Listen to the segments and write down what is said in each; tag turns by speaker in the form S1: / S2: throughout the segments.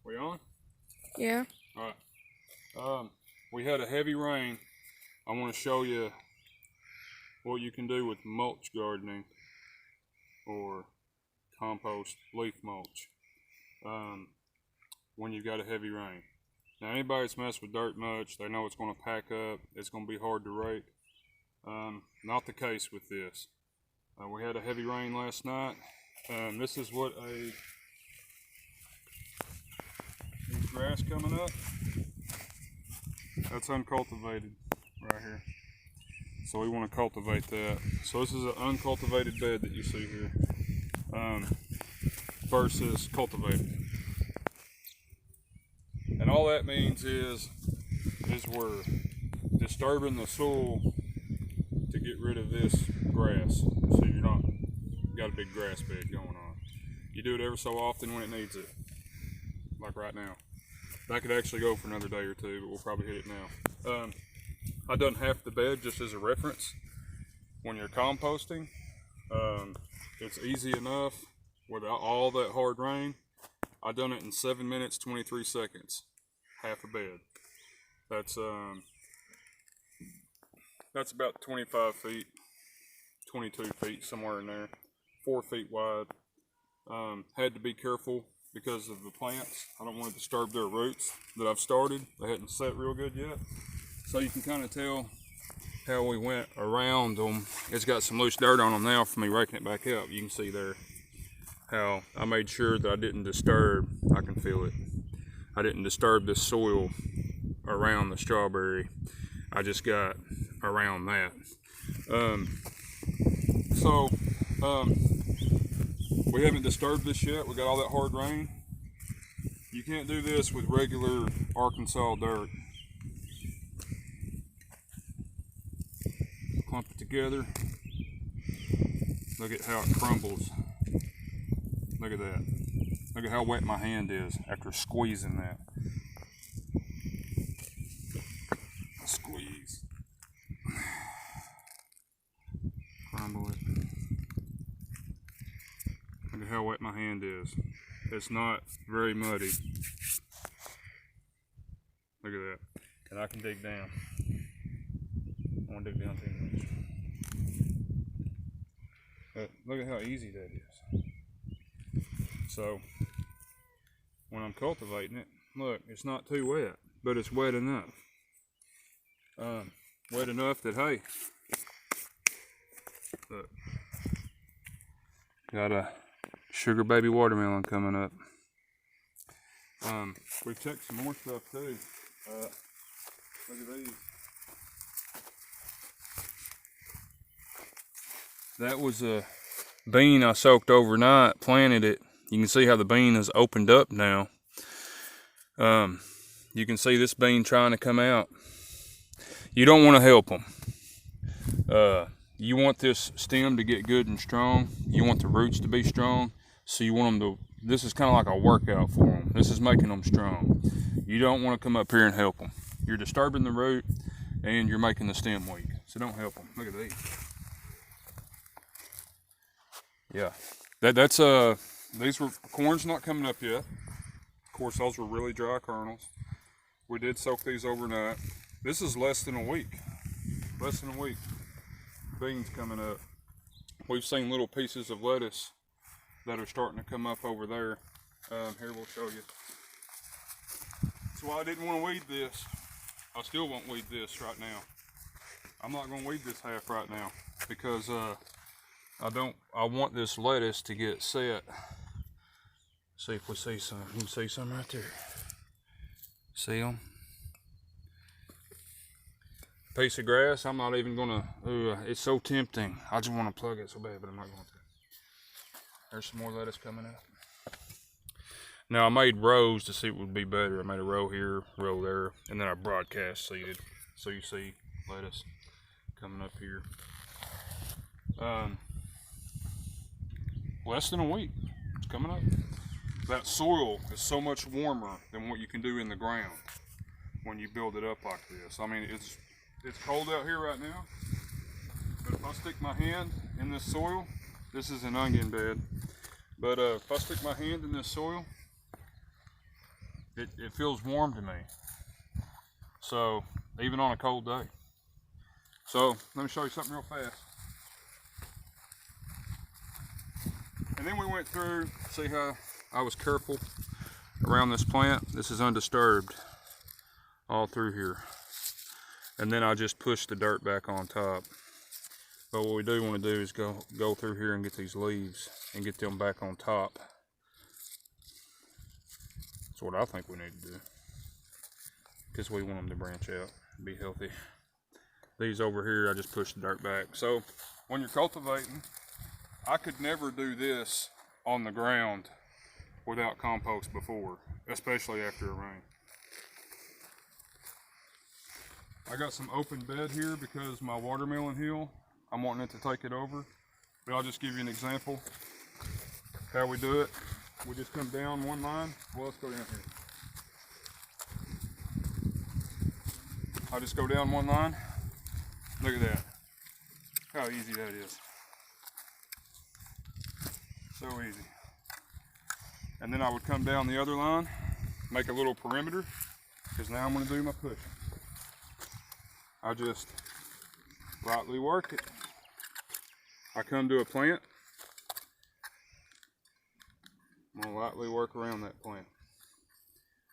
S1: We on?
S2: Yeah.
S1: Alright. We had a heavy rain. I want to show you what you can do with mulch gardening or compost leaf mulch when you've got a heavy rain. Now anybody that's messed with dirt much, they know it's going to pack up, it's going to be hard to rake. Not the case with this. We had a heavy rain last night. This is what grass coming up. That's uncultivated right here. So we want to cultivate that. So this is an uncultivated bed that you see here versus cultivated. And all that means is we're disturbing the soil to get rid of this grass. So you're not got a big grass bed going on. You do it every so often when it needs it. Like right now. That could actually go for another day or two, but we'll probably hit it now. I done half the bed just as a reference. When you're composting, it's easy enough without all that hard rain. I done it in 7 minutes, 23 seconds. Half a bed. That's about 25 feet, 22 feet, somewhere in there. 4 feet wide. Had to be careful because of the plants. I don't want to disturb their roots that I've started. They hadn't set real good yet. So you can kind of tell how we went around them. It's got some loose dirt on them now from me raking it back out. You can see there how I made sure that I didn't disturb, I can feel it. I didn't disturb this soil around the strawberry. I just got around that. We haven't disturbed this yet. We got all that hard rain. You can't do this with regular Arkansas dirt. Clump it together. Look at how it crumbles. Look at that. Look at how wet my hand is after squeezing that. Squeeze. Crumble it. Look at how wet my hand is. It's not very muddy. Look at that. And I can dig down. I want to dig down too much. But look at how easy that is. So, when I'm cultivating it, look, it's not too wet, but it's wet enough. Wet enough that, hey, look, got a sugar baby watermelon coming up. We've checked some more stuff too. Look at these. That was a bean I soaked overnight, planted it. You can see how the bean has opened up now. You can see this bean trying to come out. You don't want to help them. You want this stem to get good and strong. You want the roots to be strong. So you want them to, this is kind of like a workout for them. This is making them strong. You don't want to come up here and help them. You're disturbing the root and you're making the stem weak. So don't help them. Look at these. Yeah, these were, corn's not coming up yet. Of course, those were really dry kernels. We did soak these overnight. This is less than a week. Less than a week. Beans coming up. We've seen little pieces of lettuce that are starting to come up over there. Here, we'll show you. That's why I didn't want to weed this. I still won't weed this right now. I'm not going to weed this half right now because I want this lettuce to get set. See if we see some. You can see some right there. See them? Piece of grass. I'm not even gonna. It's so tempting. I just want to plug it so bad, but I'm not going to. There's some more lettuce coming up. Now I made rows to see what would be better. I made a row here, row there, and then I broadcast seeded. So you see lettuce coming up here. Less than a week. It's coming up. That soil is so much warmer than what you can do in the ground when you build it up like this. I mean, it's cold out here right now, but if I stick my hand in this soil, this is an onion bed, but if I stick my hand in this soil, it feels warm to me. So, even on a cold day. So, let me show you something real fast. And then we went through, see how I was careful around this plant. This is undisturbed all through here. And then I just pushed the dirt back on top. But what we do want to do is go through here and get these leaves and get them back on top. That's what I think we need to do, because we want them to branch out and be healthy. These over here, I just pushed the dirt back. So when you're cultivating, I could never do this on the ground without compost before, especially after a rain. I got some open bed here because my watermelon hill, I'm wanting it to take it over. But I'll just give you an example how we do it. We just come down one line. Well, let's go down here. I'll just go down one line. Look at that. How easy that is. So easy. And then I would come down the other line, make a little perimeter, because now I'm going to do my pushing. I just lightly work it. I come to a plant. I'm going to lightly work around that plant.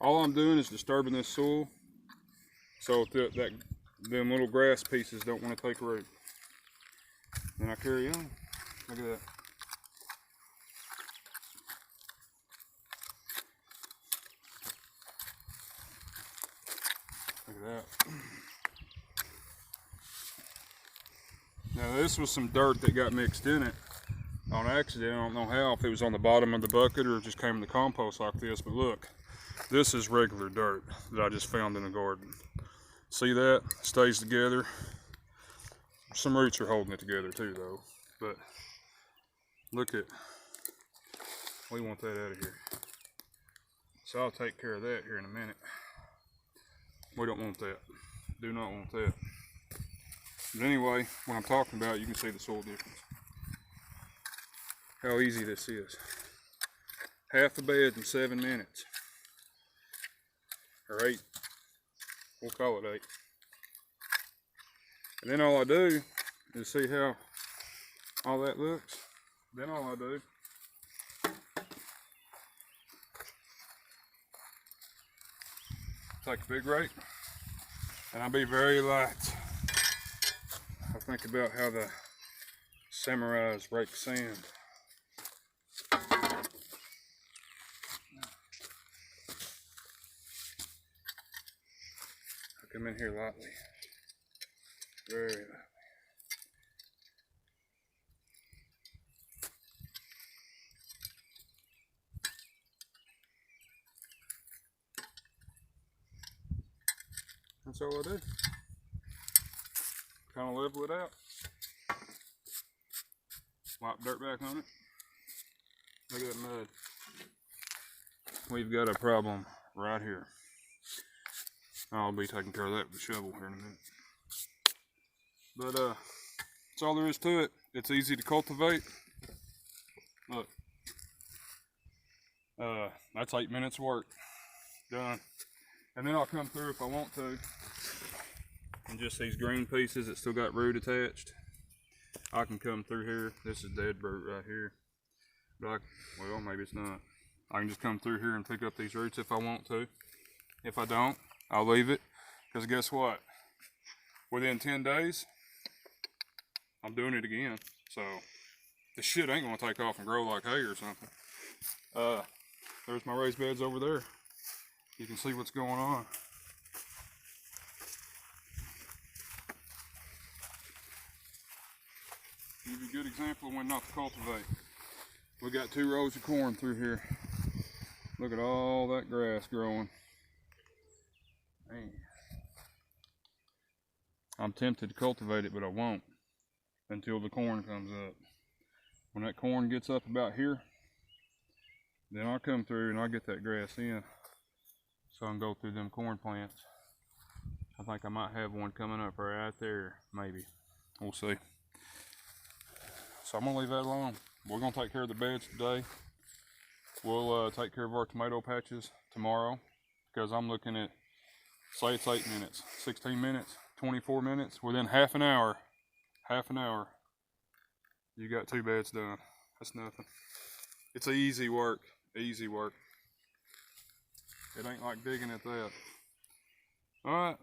S1: All I'm doing is disturbing this soil so that them little grass pieces don't want to take root. Then I carry on. Look at that. Look at that. Now this was some dirt that got mixed in it on accident. I don't know how, if it was on the bottom of the bucket or it just came in the compost like this, but look, this is regular dirt that I just found in the garden. See that? Stays together. Some roots are holding it together too though, but look at, we want that out of here. So I'll take care of that here in a minute. We don't want that. Do not want that. But anyway, what I'm talking about, you can see the soil difference. How easy this is. Half a bed in 7 minutes. Or 8. We'll call it 8. And then all I do is see how all that looks. Then all I do take a big rake and I'll be very light. I think about how the samurais rake sand. I come in here lightly, very lightly. That's all I do. Kind of level it out. Wipe dirt back on it. Look at that mud. We've got a problem right here. I'll be taking care of that with a shovel here in a minute. But that's all there is to it. It's easy to cultivate. Look. That's 8 minutes work. Done. And then I'll come through if I want to. And just these green pieces that still got root attached, I can come through here. This is dead root right here. But well, maybe it's not. I can just come through here and pick up these roots if I want to. If I don't, I'll leave it. Because guess what? Within 10 days, I'm doing it again. So this shit ain't gonna take off and grow like hay or something. There's my raised beds over there. You can see what's going on. Give you a good example of when not to cultivate. We got 2 rows of corn through here. Look at all that grass growing. Man. I'm tempted to cultivate it, but I won't until the corn comes up. When that corn gets up about here, then I'll come through and I'll get that grass in so I can go through them corn plants. I think I might have one coming up right there, maybe. We'll see. So I'm gonna leave that alone. We're gonna take care of the beds today. We'll take care of our tomato patches tomorrow. because I'm looking at, say it's 8 minutes, 16 minutes, 24 minutes, within half an hour, you got 2 beds done. That's nothing. It's easy work, easy work. It ain't like digging at that. All right.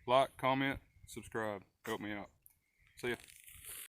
S1: Like, comment, subscribe. Help me out. See ya.